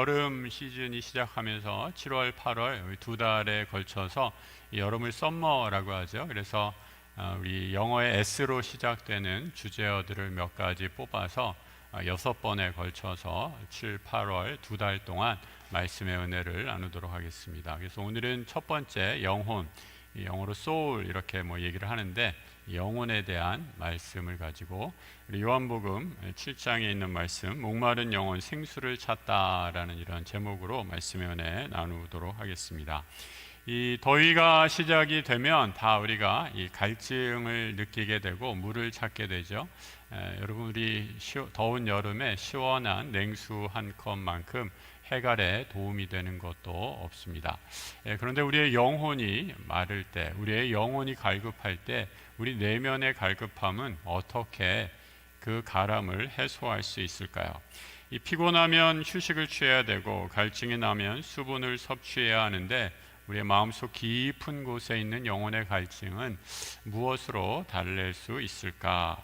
여름 시즌이 시작하면서 7월, 8월 두 달에 걸쳐서 여름을 썸머라고 하죠. 그래서 우리 영어의 S로 시작되는 주제어들을 몇 가지 뽑아서 6번에 걸쳐서 7, 8월 두 달 동안 말씀의 은혜를 나누도록 하겠습니다. 그래서 오늘은 첫 번째 영혼, 영어로 soul 이렇게 얘기를 하는데 영혼에 대한 말씀을 가지고 우리 요한복음 7장에 있는 말씀, 목마른 영혼 생수를 찾다라는 이런 제목으로 말씀의 은혜 나누도록 하겠습니다. 이 더위가 시작이 되면 다 우리가 이 갈증을 느끼게 되고 물을 찾게 되죠. 여러분, 우리 더운 여름에 시원한 냉수 한 컵만큼 해갈에 도움이 되는 것도 없습니다. 그런데 우리의 영혼이 마를 때, 우리의 영혼이 갈급할 때 우리 내면의 갈급함은 어떻게 그 가람을 해소할 수 있을까요? 이 피곤하면 휴식을 취해야 되고 갈증이 나면 수분을 섭취해야 하는데 우리의 마음속 깊은 곳에 있는 영혼의 갈증은 무엇으로 달랠 수 있을까?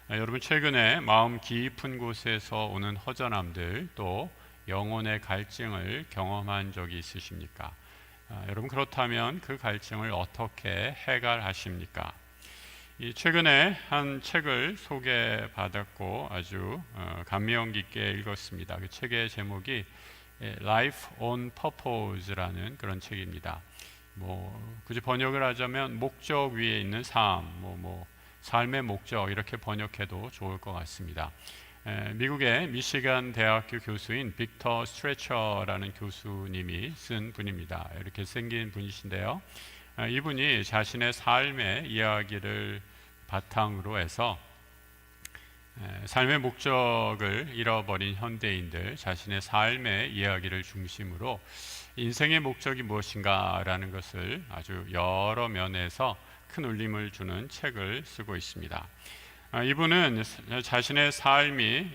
여러분, 최근에 마음 깊은 곳에서 오는 허전함들, 또 영혼의 갈증을 경험한 적이 있으십니까? 여러분, 그렇다면 그 갈증을 어떻게 해결하십니까? 최근에 한 책을 소개받았고 아주 감명 깊게 읽었습니다. 그 책의 제목이 Life on Purpose라는 그런 책입니다. 굳이 번역을 하자면 목적 위에 있는 삶, 삶의 목적 이렇게 번역해도 좋을 것 같습니다. 미국의 미시간 대학교 교수인 빅터 스트레처라는 교수님이 쓴 분입니다. 이렇게 생긴 분이신데요. 이분이 자신의 삶의 이야기를 바탕으로 해서 삶의 목적을 잃어버린 현대인들, 자신의 삶의 이야기를 중심으로 인생의 목적이 무엇인가라는 것을 아주 여러 면에서 큰 울림을 주는 책을 쓰고 있습니다. 이분은 자신의 삶이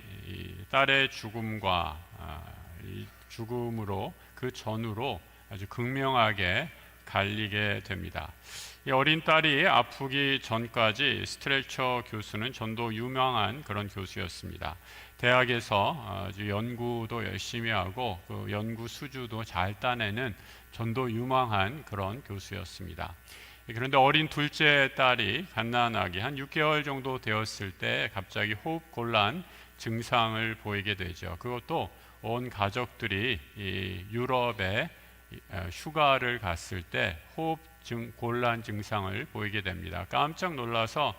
딸의 죽음과 죽음으로 그 전후로 아주 극명하게 갈리게 됩니다. 이 어린 딸이 아프기 전까지 스트레처 교수는 전도 유명한 그런 교수였습니다. 대학에서 아주 연구도 열심히 하고 그 연구 수주도 잘 따내는 전도 유망한 그런 교수였습니다. 그런데 어린 둘째 딸이 갓난아기 한 6개월 정도 되었을 때 갑자기 호흡 곤란 증상을 보이게 되죠. 그것도 온 가족들이 이 유럽에 휴가를 갔을 때 호흡 곤란 증상을 보이게 됩니다. 깜짝 놀라서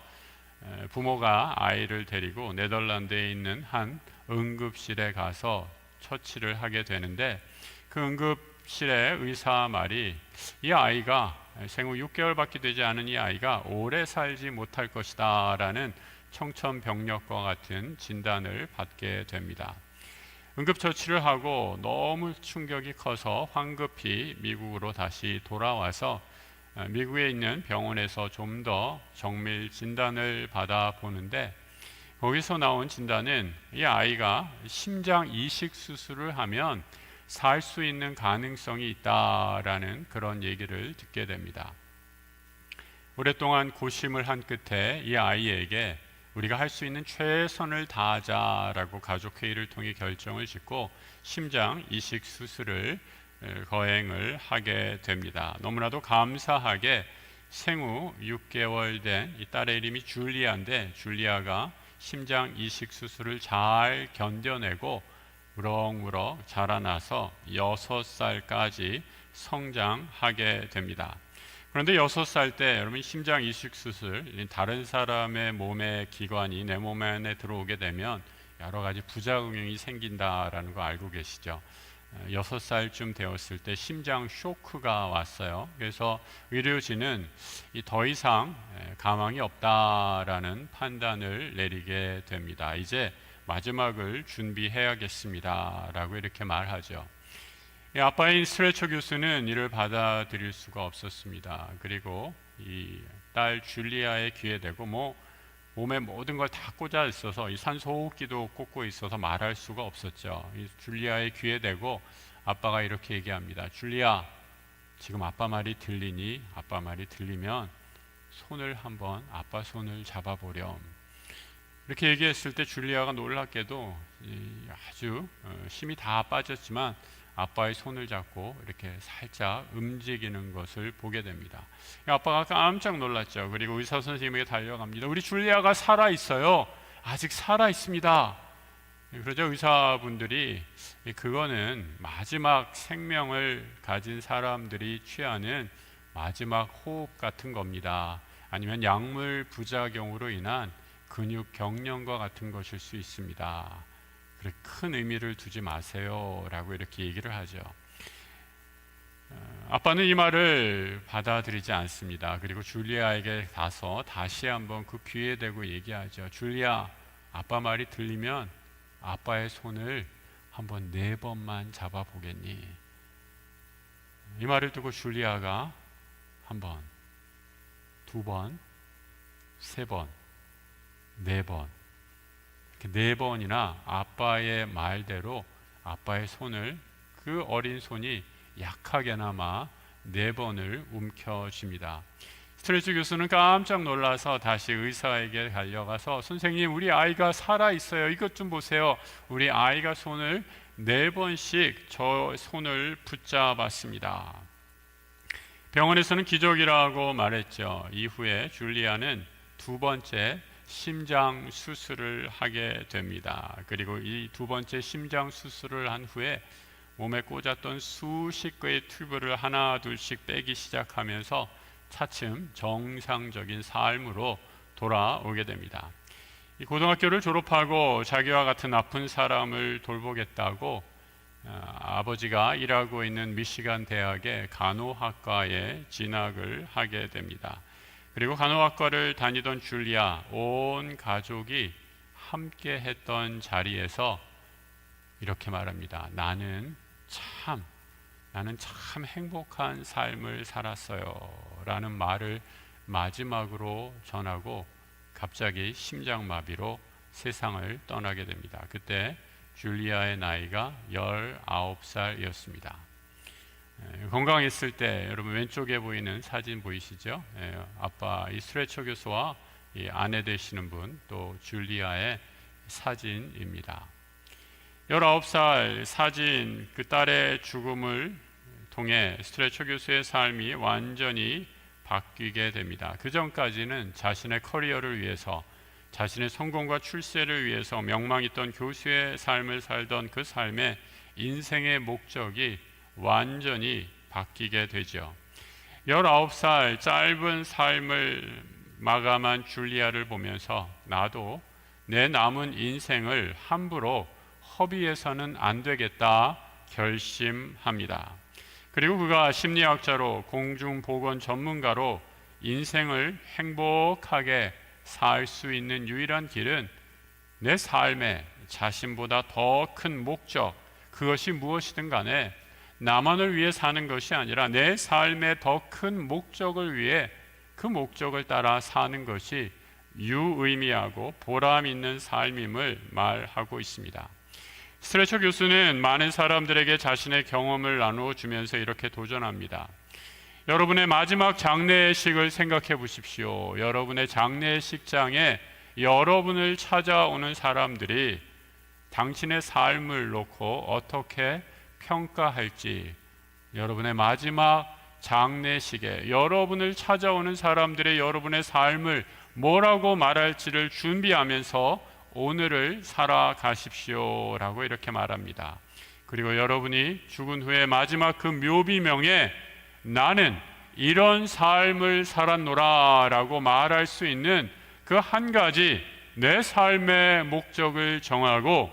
부모가 아이를 데리고 네덜란드에 있는 한 응급실에 가서 처치를 하게 되는데, 그 응급실의 의사 말이 이 아이가 생후 6개월밖에 되지 않은 이 아이가 오래 살지 못할 것이다 라는 청천벽력과 같은 진단을 받게 됩니다. 응급처치를 하고 너무 충격이 커서 황급히 미국으로 다시 돌아와서 미국에 있는 병원에서 좀 더 정밀 진단을 받아보는데, 거기서 나온 진단은 이 아이가 심장 이식 수술을 하면 살 수 있는 가능성이 있다라는 그런 얘기를 듣게 됩니다. 오랫동안 고심을 한 끝에 이 아이에게 우리가 할 수 있는 최선을 다하자라고 가족회의를 통해 결정을 짓고 심장 이식 수술을 거행을 하게 됩니다. 너무나도 감사하게 생후 6개월 된 이 딸의 이름이 줄리아인데, 줄리아가 심장 이식 수술을 잘 견뎌내고 무럭무럭 자라나서 6살까지 성장하게 됩니다. 그런데 6살 때 여러분, 심장 이식 수술, 다른 사람의 몸의 기관이 내 몸 안에 들어오게 되면 여러 가지 부작용이 생긴다라는 거 알고 계시죠? 6살쯤 되었을 때 심장 쇼크가 왔어요. 그래서 의료진은 더 이상 가망이 없다라는 판단을 내리게 됩니다. 이제 마지막을 준비해야겠습니다 라고 이렇게 말하죠. 아빠인 스트레처 교수는 이를 받아들일 수가 없었습니다. 그리고 이 딸 줄리아의 귀에 대고 몸에 모든 걸 다 꽂아 있어서 이 산소호흡기도 꽂고 있어서 말할 수가 없었죠. 이 줄리아의 귀에 대고 아빠가 이렇게 얘기합니다. 줄리아, 지금 아빠 말이 들리니? 아빠 말이 들리면 손을 한번, 아빠 손을 잡아보렴. 이렇게 얘기했을 때 줄리아가 놀랍게도 아주 힘이 다 빠졌지만 아빠의 손을 잡고 이렇게 살짝 움직이는 것을 보게 됩니다. 아빠가 깜짝 놀랐죠. 그리고 의사 선생님에게 달려갑니다. 우리 줄리아가 살아 있어요. 아직 살아 있습니다. 그러자 의사분들이 그거는 마지막 생명을 가진 사람들이 취하는 마지막 호흡 같은 겁니다. 아니면 약물 부작용으로 인한 근육 경련과 같은 것일 수 있습니다. 큰 의미를 두지 마세요 라고 이렇게 얘기를 하죠. 아빠는 이 말을 받아들이지 않습니다. 그리고 줄리아에게 가서 다시 한번 그 귀에 대고 얘기하죠. 줄리아, 아빠 말이 들리면 아빠의 손을 한번 4번만 잡아보겠니? 이 말을 듣고 줄리아가 1번, 2번, 3번, 4번, 이렇게 4번이나 아빠의 말대로 아빠의 손을, 그 어린 손이 약하게나마 4번을 움켜쥡니다. 스트레처 교수는 깜짝 놀라서 다시 의사에게 달려가서 선생님, 우리 아이가 살아있어요. 이것 좀 보세요. 우리 아이가 손을 4번씩 저 손을 붙잡았습니다. 병원에서는 기적이라고 말했죠. 이후에 줄리아는 2번째 심장 수술을 하게 됩니다. 그리고 이 2번째 심장 수술을 한 후에 몸에 꽂았던 수십 개의 튜브를 하나 둘씩 빼기 시작하면서 차츰 정상적인 삶으로 돌아오게 됩니다. 이 고등학교를 졸업하고 자기와 같은 아픈 사람을 돌보겠다고 아버지가 일하고 있는 미시간 대학의 간호학과에 진학을 하게 됩니다. 그리고 간호학과를 다니던 줄리아, 온 가족이 함께 했던 자리에서 이렇게 말합니다. 나는 참 행복한 삶을 살았어요 라는 말을 마지막으로 전하고 갑자기 심장마비로 세상을 떠나게 됩니다. 그때 줄리아의 나이가 19살이었습니다. 건강했을 때, 여러분 왼쪽에 보이는 사진 보이시죠? 아빠 이 스트레처 교수와 이 아내 되시는 분, 또 줄리아의 사진입니다. 19살 사진, 그 딸의 죽음을 통해 스트레처 교수의 삶이 완전히 바뀌게 됩니다. 그 전까지는 자신의 커리어를 위해서, 자신의 성공과 출세를 위해서 명망있던 교수의 삶을 살던 그 삶의 인생의 목적이 완전히 바뀌게 되죠. 19살 짧은 삶을 마감한 줄리아를 보면서 나도 내 남은 인생을 함부로 허비해서는 안 되겠다 결심합니다. 그리고 그가 심리학자로, 공중보건 전문가로 인생을 행복하게 살 수 있는 유일한 길은 내 삶에 자신보다 더 큰 목적, 그것이 무엇이든 간에 나만을 위해 사는 것이 아니라 내 삶의 더 큰 목적을 위해 그 목적을 따라 사는 것이 유의미하고 보람 있는 삶임을 말하고 있습니다. 스트레처 교수는 많은 사람들에게 자신의 경험을 나누어 주면서 이렇게 도전합니다. 여러분의 마지막 장례식을 생각해 보십시오. 여러분의 장례식장에 여러분을 찾아오는 사람들이 당신의 삶을 놓고 어떻게 평가할지, 여러분의 마지막 장례식에 여러분을 찾아오는 사람들의 여러분의 삶을 뭐라고 말할지를 준비하면서 오늘을 살아가십시오 라고 이렇게 말합니다. 그리고 여러분이 죽은 후에 마지막 그 묘비명에 나는 이런 삶을 살았노라 라고 말할 수 있는 그 한 가지, 내 삶의 목적을 정하고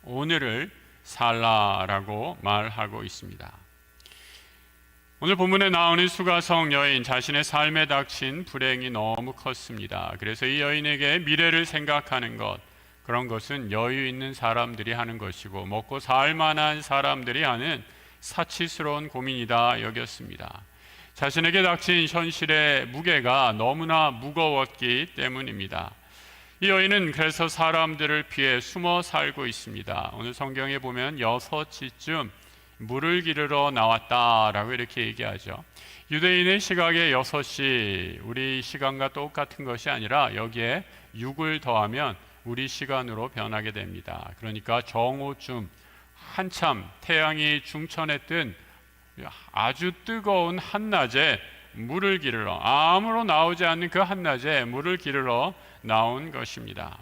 오늘을 살라라고 말하고 있습니다. 오늘 본문에 나오는 수가성 여인, 자신의 삶에 닥친 불행이 너무 컸습니다. 그래서 이 여인에게 미래를 생각하는 것, 그런 것은 여유 있는 사람들이 하는 것이고 먹고 살 만한 사람들이 하는 사치스러운 고민이다 여겼습니다. 자신에게 닥친 현실의 무게가 너무나 무거웠기 때문입니다. 이 여인은 그래서 사람들을 피해 숨어 살고 있습니다. 오늘 성경에 보면 6시쯤 물을 기르러 나왔다라고 이렇게 얘기하죠. 유대인의 시각의 6시, 우리 시간과 똑같은 것이 아니라 여기에 6을 더하면 우리 시간으로 변하게 됩니다. 그러니까 정오쯤 한참 태양이 중천에 뜬 아주 뜨거운 한낮에 물을 기르러, 아무로 나오지 않는 그 한낮에 물을 기르러 나온 것입니다.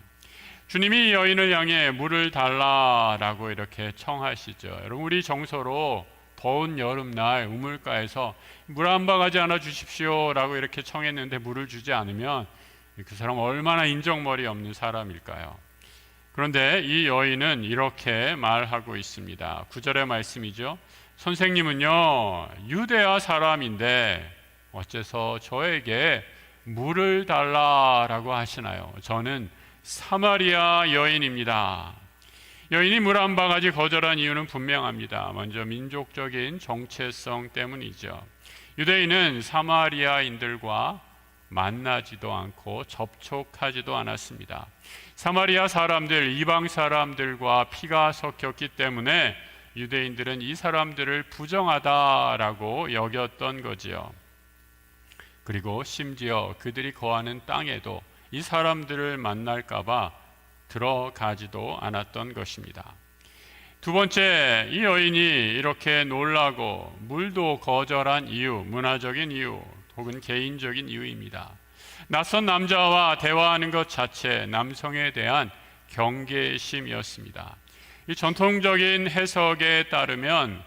주님이 이 여인을 향해 물을 달라라고 이렇게 청하시죠. 여러분, 우리 정서로 더운 여름날 우물가에서 물 한 바가지 하나 주십시오라고 이렇게 청했는데 물을 주지 않으면 그 사람 얼마나 인정머리 없는 사람일까요? 그런데 이 여인은 이렇게 말하고 있습니다. 9절의 말씀이죠. 선생님은요, 유대아 사람인데 어째서 저에게 물을 달라라고 하시나요? 저는 사마리아 여인입니다. 여인이 물 한 바가지 거절한 이유는 분명합니다. 먼저 민족적인 정체성 때문이죠. 유대인은 사마리아인들과 만나지도 않고 접촉하지도 않았습니다. 사마리아 사람들, 이방 사람들과 피가 섞였기 때문에 유대인들은 이 사람들을 부정하다라고 여겼던 거지요. 그리고 심지어 그들이 거하는 땅에도 이 사람들을 만날까봐 들어가지도 않았던 것입니다. 두 번째, 이 여인이 이렇게 놀라고 물도 거절한 이유, 문화적인 이유 혹은 개인적인 이유입니다. 낯선 남자와 대화하는 것 자체 남성에 대한 경계심이었습니다. 이 전통적인 해석에 따르면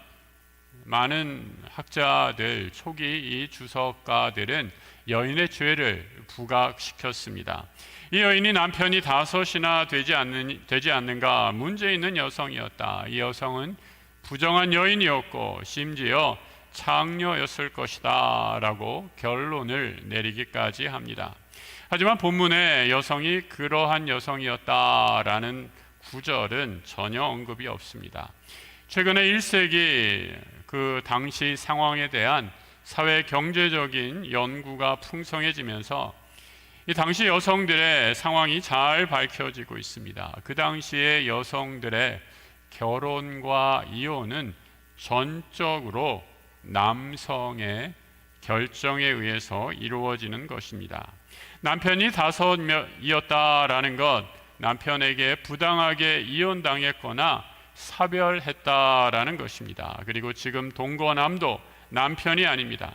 많은 학자들, 초기 이 주석가들은 여인의 죄를 부각시켰습니다. 이 여인이 남편이 5이나 되지 않는가 문제 있는 여성이었다. 이 여성은 부정한 여인이었고 심지어 창녀였을 것이다 라고 결론을 내리기까지 합니다. 하지만 본문에 여성이 그러한 여성이었다라는 구절은 전혀 언급이 없습니다. 최근에 1세기 그 당시 상황에 대한 사회 경제적인 연구가 풍성해지면서 이 당시 여성들의 상황이 잘 밝혀지고 있습니다. 그 당시의 여성들의 결혼과 이혼은 전적으로 남성의 결정에 의해서 이루어지는 것입니다. 남편이 5이었다라는 것, 남편에게 부당하게 이혼당했거나 사별했다라는 것입니다. 그리고 지금 동거남도 남편이 아닙니다.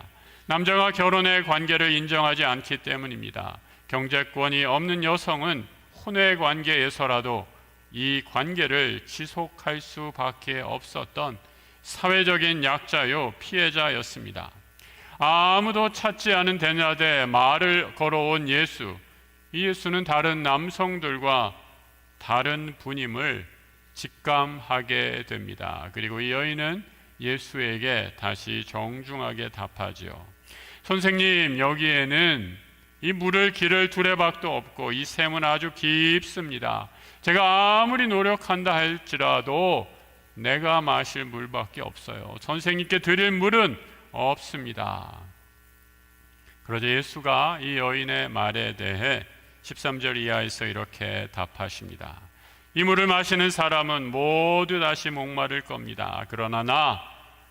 남자가 결혼의 관계를 인정하지 않기 때문입니다. 경제권이 없는 여성은 혼외 관계에서라도 이 관계를 지속할 수밖에 없었던 사회적인 약자요 피해자였습니다. 아무도 찾지 않은 대낮에 말을 걸어온 예수, 이 예수는 다른 남성들과 다른 분임을 직감하게 됩니다. 그리고 이 여인은 예수에게 다시 정중하게 답하지요. 선생님, 여기에는 이 물을 기를 두레박도 없고 이 샘은 아주 깊습니다. 제가 아무리 노력한다 할지라도 내가 마실 물밖에 없어요. 선생님께 드릴 물은 없습니다. 그러자 예수가 이 여인의 말에 대해 13절 이하에서 이렇게 답하십니다. 이 물을 마시는 사람은 모두 다시 목마를 겁니다. 그러나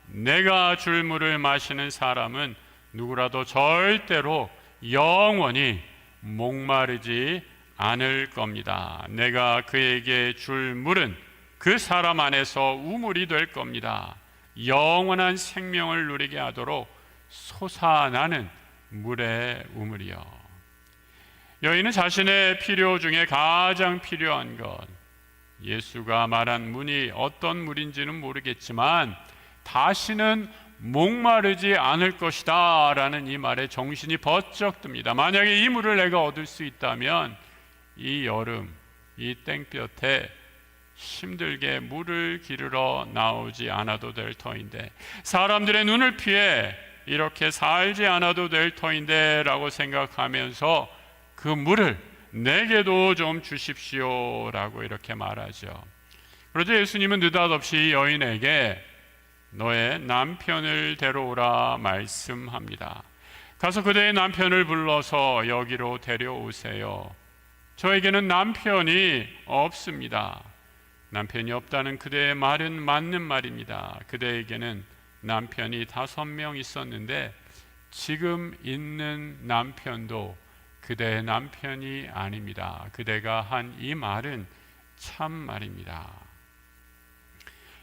내가 줄 물을 마시는 사람은 누구라도 절대로 영원히 목마르지 않을 겁니다. 내가 그에게 줄 물은 그 사람 안에서 우물이 될 겁니다. 영원한 생명을 누리게 하도록 솟아나는 물의 우물이요. 여인은 자신의 필요 중에 가장 필요한 것, 예수가 말한 물이 어떤 물인지는 모르겠지만 다시는 목마르지 않을 것이다 라는 이 말에 정신이 번쩍 듭니다. 만약에 이 물을 내가 얻을 수 있다면 이 여름, 이 땡볕에 힘들게 물을 기르러 나오지 않아도 될 터인데, 사람들의 눈을 피해 이렇게 살지 않아도 될 터인데 라고 생각하면서 그 물을 내게도 좀 주십시오 라고 이렇게 말하죠. 그러자 예수님은 느닷없이 여인에게 너의 남편을 데려오라 말씀합니다. 가서 그대의 남편을 불러서 여기로 데려오세요. 저에게는 남편이 없습니다. 남편이 없다는 그대의 말은 맞는 말입니다. 그대에게는 남편이 5명 있었는데 지금 있는 남편도 그대의 남편이 아닙니다. 그대가 한 이 말은 참 말입니다.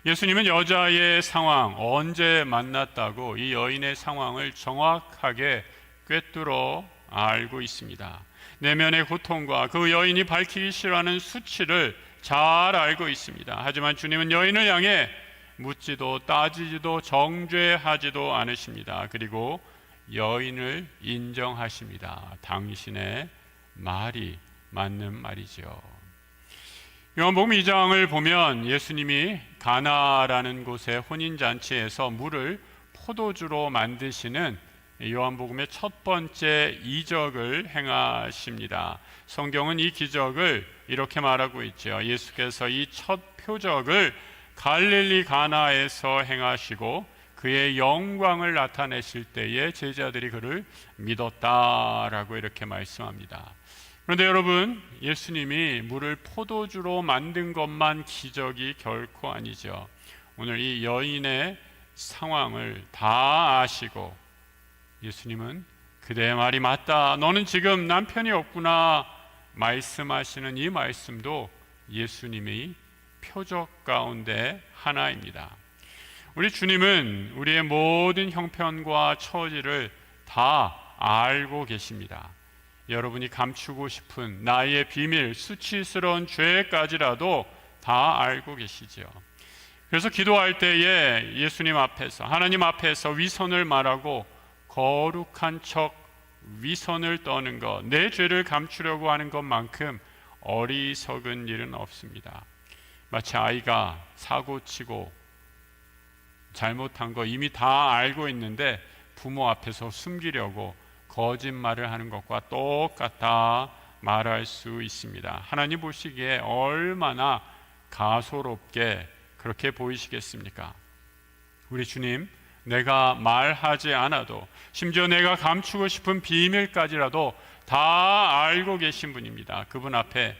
예수님은 여자의 상황, 언제 만났다고 이 여인의 상황을 정확하게 꿰뚫어 알고 있습니다. 내면의 고통과 그 여인이 밝히기 싫어하는 수치를 잘 알고 있습니다. 하지만 주님은 여인을 향해 묻지도 따지지도 정죄하지도 않으십니다. 그리고 여인을 인정하십니다. 당신의 말이 맞는 말이죠. 요한복음 2장을 보면 예수님이 가나라는 곳의 혼인잔치에서 물을 포도주로 만드시는 요한복음의 첫 번째 이적을 행하십니다. 성경은 이 기적을 이렇게 말하고 있죠. 예수께서 이 첫 표적을 갈릴리 가나에서 행하시고 그의 영광을 나타내실 때에 제자들이 그를 믿었다라고 이렇게 말씀합니다. 그런데 여러분, 예수님이 물을 포도주로 만든 것만 기적이 결코 아니죠. 오늘 이 여인의 상황을 다 아시고 예수님은 그대의 말이 맞다, 너는 지금 남편이 없구나 말씀하시는 이 말씀도 예수님의 표적 가운데 하나입니다. 우리 주님은 우리의 모든 형편과 처지를 다 알고 계십니다. 여러분이 감추고 싶은 나의 비밀, 수치스러운 죄까지라도 다 알고 계시죠. 그래서 기도할 때에 예수님 앞에서, 하나님 앞에서 위선을 말하고 거룩한 척 위선을 떠는 것, 내 죄를 감추려고 하는 것만큼 어리석은 일은 없습니다. 마치 아이가 사고치고 잘못한 거 이미 다 알고 있는데 부모 앞에서 숨기려고 거짓말을 하는 것과 똑같다 말할 수 있습니다. 하나님 보시기에 얼마나 가소롭게 그렇게 보이시겠습니까? 우리 주님, 내가 말하지 않아도, 심지어 내가 감추고 싶은 비밀까지라도 다 알고 계신 분입니다. 그분 앞에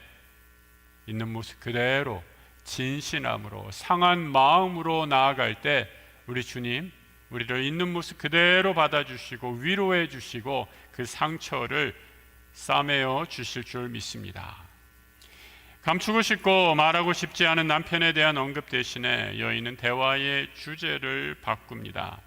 있는 모습 그대로 진실함으로, 상한 마음으로 나아갈 때 우리 주님 우리를 있는 모습 그대로 받아주시고 위로해 주시고 그 상처를 싸매어 주실 줄 믿습니다. 감추고 싶고 말하고 싶지 않은 남편에 대한 언급 대신에 여인은 대화의 주제를 바꿉니다.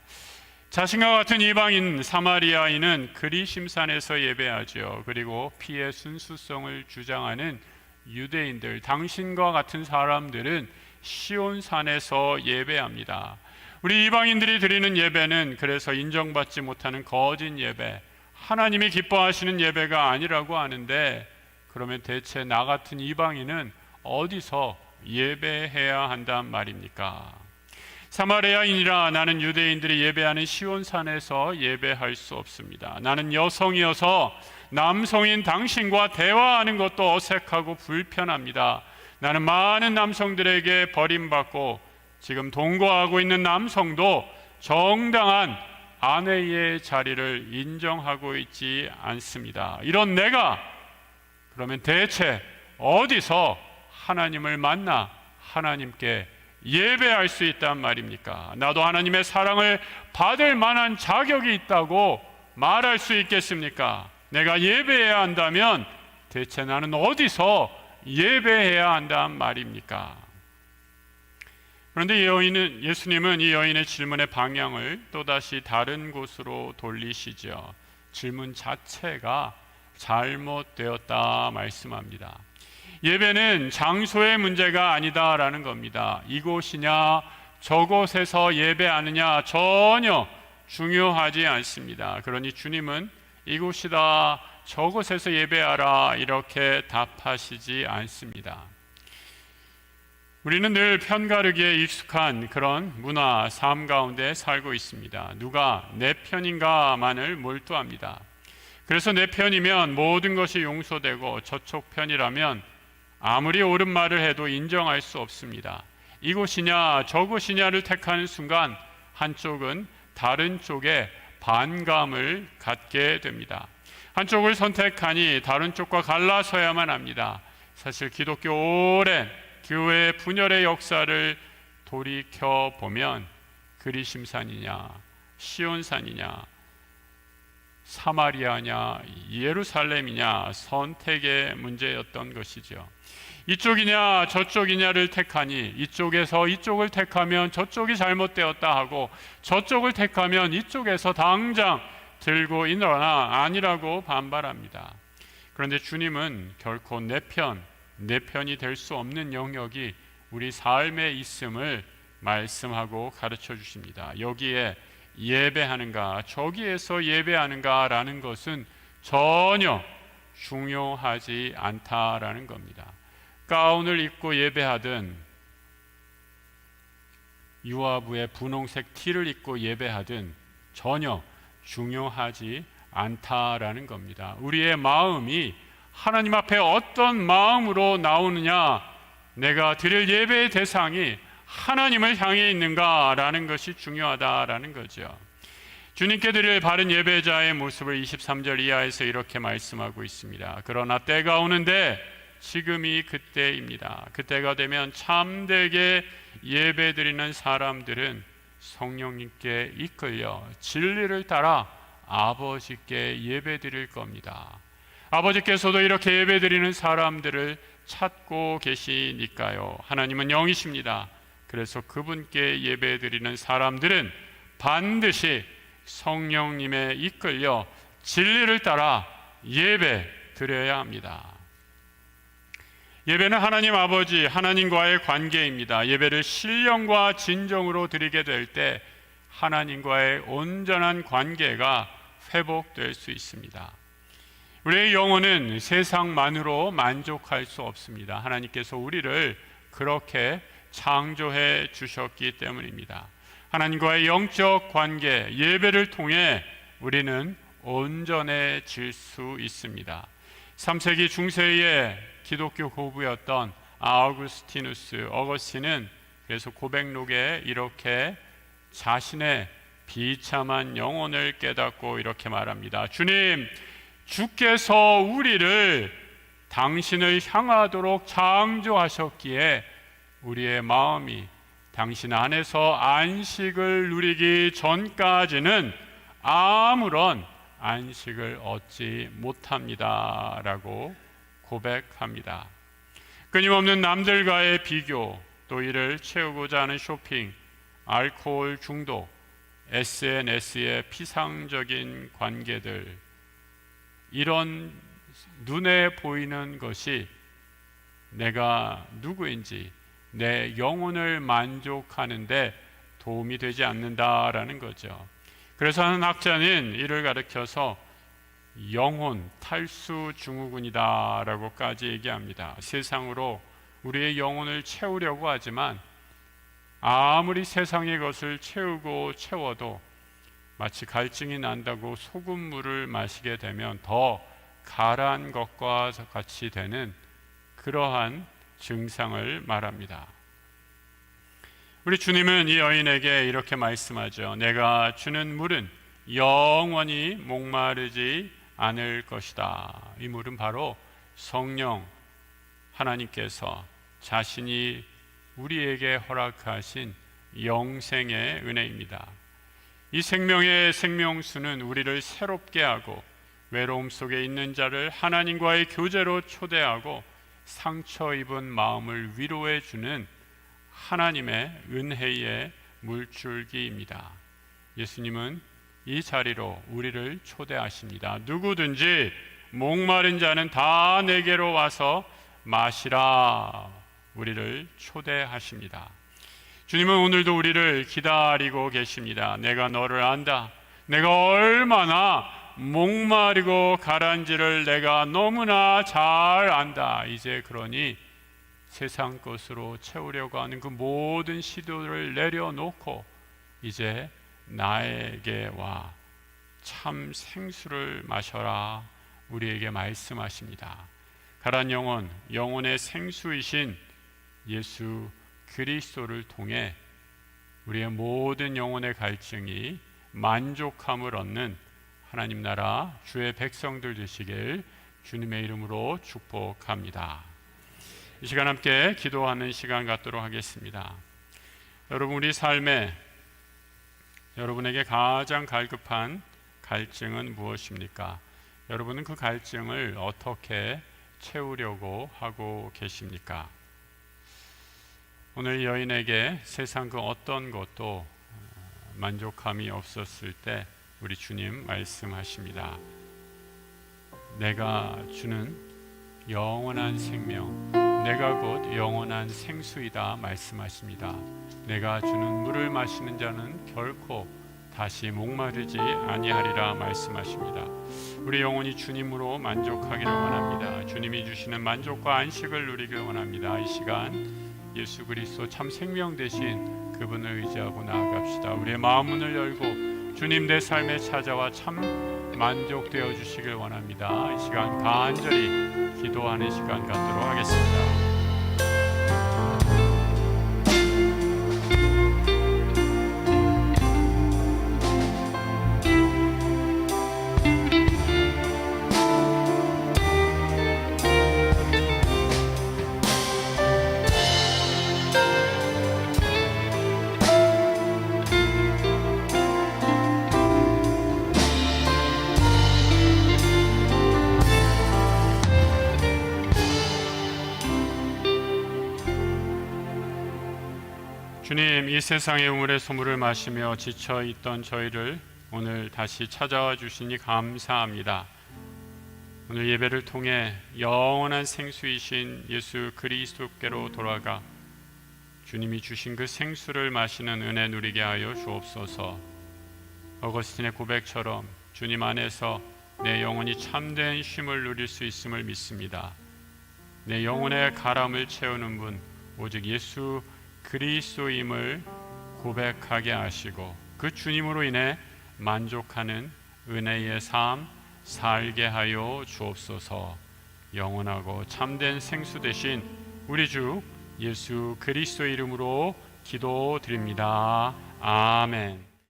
자신과 같은 이방인 사마리아인은 그리심산에서 예배하죠. 그리고 피의 순수성을 주장하는 유대인들, 당신과 같은 사람들은 시온산에서 예배합니다. 우리 이방인들이 드리는 예배는 그래서 인정받지 못하는 거짓 예배, 하나님이 기뻐하시는 예배가 아니라고 하는데, 그러면 대체 나 같은 이방인은 어디서 예배해야 한단 말입니까? 사마리아인이라 나는 유대인들이 예배하는 시온산에서 예배할 수 없습니다. 나는 여성이어서 남성인 당신과 대화하는 것도 어색하고 불편합니다. 나는 많은 남성들에게 버림받고 지금 동거하고 있는 남성도 정당한 아내의 자리를 인정하고 있지 않습니다. 이런 내가 그러면 대체 어디서 하나님을 만나 하나님께 예배할 수 있단 말입니까? 나도 하나님의 사랑을 받을 만한 자격이 있다고 말할 수 있겠습니까? 내가 예배해야 한다면 대체 나는 어디서 예배해야 한단 말입니까? 그런데 예수님은 이 여인의 질문의 방향을 또다시 다른 곳으로 돌리시죠. 질문 자체가 잘못되었다 말씀합니다. 예배는 장소의 문제가 아니다라는 겁니다. 이곳이냐 저곳에서 예배하느냐 전혀 중요하지 않습니다. 그러니 주님은 이곳이다 저곳에서 예배하라 이렇게 답하시지 않습니다. 우리는 늘 편가르기에 익숙한 그런 문화, 삶 가운데 살고 있습니다. 누가 내 편인가만을 몰두합니다. 그래서 내 편이면 모든 것이 용서되고 저쪽 편이라면 아무리 옳은 말을 해도 인정할 수 없습니다. 이곳이냐 저곳이냐를 택하는 순간 한쪽은 다른 쪽에 반감을 갖게 됩니다. 한쪽을 선택하니 다른 쪽과 갈라서야만 합니다. 사실 기독교 오랜 교회의 분열의 역사를 돌이켜보면 그리심산이냐 시온산이냐 사마리아냐 예루살렘이냐 선택의 문제였던 것이죠. 이쪽이냐 저쪽이냐를 택하니 이쪽에서 이쪽을 택하면 저쪽이 잘못되었다 하고 저쪽을 택하면 이쪽에서 당장 들고 일어나 아니라고 반발합니다. 그런데 주님은 결코 내 편이 될 수 없는 영역이 우리 삶에 있음을 말씀하고 가르쳐 주십니다. 여기에 예배하는가 저기에서 예배하는가 라는 것은 전혀 중요하지 않다라는 겁니다. 가운을 입고 예배하든 유아부의 분홍색 티를 입고 예배하든 전혀 중요하지 않다라는 겁니다. 우리의 마음이 하나님 앞에 어떤 마음으로 나오느냐, 내가 드릴 예배의 대상이 하나님을 향해 있는가라는 것이 중요하다라는 거죠. 주님께 드릴 바른 예배자의 모습을 23절 이하에서 이렇게 말씀하고 있습니다. 그러나 때가 오는데 지금이 그때입니다. 그때가 되면 참되게 예배드리는 사람들은 성령님께 이끌려 진리를 따라 아버지께 예배드릴 겁니다. 아버지께서도 이렇게 예배드리는 사람들을 찾고 계시니까요. 하나님은 영이십니다. 그래서 그분께 예배드리는 사람들은 반드시 성령님에 이끌려 진리를 따라 예배드려야 합니다. 예배는 하나님 아버지, 하나님과의 관계입니다. 예배를 신령과 진정으로 드리게 될 때 하나님과의 온전한 관계가 회복될 수 있습니다. 우리의 영혼은 세상만으로 만족할 수 없습니다. 하나님께서 우리를 그렇게 창조해 주셨기 때문입니다. 하나님과의 영적 관계, 예배를 통해 우리는 온전해질 수 있습니다. 3세기 중세의 기독교 고부였던 어거스틴은 그래서 고백록에 이렇게 자신의 비참한 영혼을 깨닫고 이렇게 말합니다. 주님, 주께서 우리를 당신을 향하도록 창조하셨기에 우리의 마음이 당신 안에서 안식을 누리기 전까지는 아무런 안식을 얻지 못합니다 라고 고백합니다. 끊임없는 남들과의 비교, 또 이를 채우고자 하는 쇼핑, 알코올 중독, SNS의 피상적인 관계들, 이런 눈에 보이는 것이 내가 누구인지 내 영혼을 만족하는데 도움이 되지 않는다라는 거죠. 그래서 한 학자는 이를 가르쳐서 영혼 탈수 증후군이다 라고까지 얘기합니다. 세상으로 우리의 영혼을 채우려고 하지만 아무리 세상의 것을 채워도 마치 갈증이 난다고 소금물을 마시게 되면 더 가라앉은 것과 같이 되는 그러한 증상을 말합니다. 우리 주님은 이 여인에게 이렇게 말씀하죠. 내가 주는 물은 영원히 목마르지 않을 것이다. 이 물은 바로 성령 하나님께서 자신이 우리에게 허락하신 영생의 은혜입니다. 이 생명의 생명수는 우리를 새롭게 하고 외로움 속에 있는 자를 하나님과의 교제로 초대하고 상처 입은 마음을 위로해 주는 하나님의 은혜의 물줄기입니다. 예수님은 이 자리로 우리를 초대하십니다. 누구든지 목마른 자는 다 내게로 와서 마시라. 우리를 초대하십니다. 주님은 오늘도 우리를 기다리고 계십니다. 내가 너를 안다. 내가 얼마나 목마르고 가라앉지를 내가 너무나 잘 안다. 이제 그러니 세상 것으로 채우려고 하는 그 모든 시도를 내려놓고 이제 나에게 와 참 생수를 마셔라. 우리에게 말씀하십니다. 가란 영혼, 영혼의 생수이신 예수 그리스도를 통해 우리의 모든 영혼의 갈증이 만족함을 얻는 하나님 나라 주의 백성들 되시길 주님의 이름으로 축복합니다. 이 시간 함께 기도하는 시간 갖도록 하겠습니다. 여러분, 우리 삶에 여러분에게 가장 갈증은 무엇입니까? 여러분은 그 갈증을 어떻게 채우려고 하고 계십니까? 오늘 여인에게 세상 그 어떤 것도 만족함이 없었을 때 우리 주님 말씀하십니다. 내가 주는 영원한 생명, 내가 곧 영원한 생수이다 말씀하십니다. 내가 주는 물을 마시는 자는 결코 다시 목마르지 아니하리라 말씀하십니다. 우리 영혼이 주님으로 만족하기를 원합니다. 주님이 주시는 만족과 안식을 누리길 원합니다. 이 시간 예수 그리스도 참 생명 되신 그분을 의지하고 나아갑시다. 우리의 마음 문을 열고 주님 내 삶에 찾아와 참 만족되어 주시길 원합니다. 이 시간 간절히 기도하는 시간 갖도록 하겠습니다. 주님, 이 세상의 우물의 소물을 마시며 지쳐있던 저희를 오늘 다시 찾아와 주시니 감사합니다. 오늘 예배를 통해 영원한 생수이신 예수 그리스도께로 돌아가 주님이 주신 그 생수를 마시는 은혜 누리게 하여 주옵소서. 어거스틴의 고백처럼 주님 안에서 내 영혼이 참된 쉼을 누릴 수 있음을 믿습니다. 내 영혼의 가람을 채우는 분 오직 예수 그리스도임을 고백하게 하시고 그 주님으로 인해 만족하는 은혜의 삶 살게 하여 주옵소서. 영원하고 참된 생수 되신 우리 주 예수 그리스도 이름으로 기도드립니다. 아멘.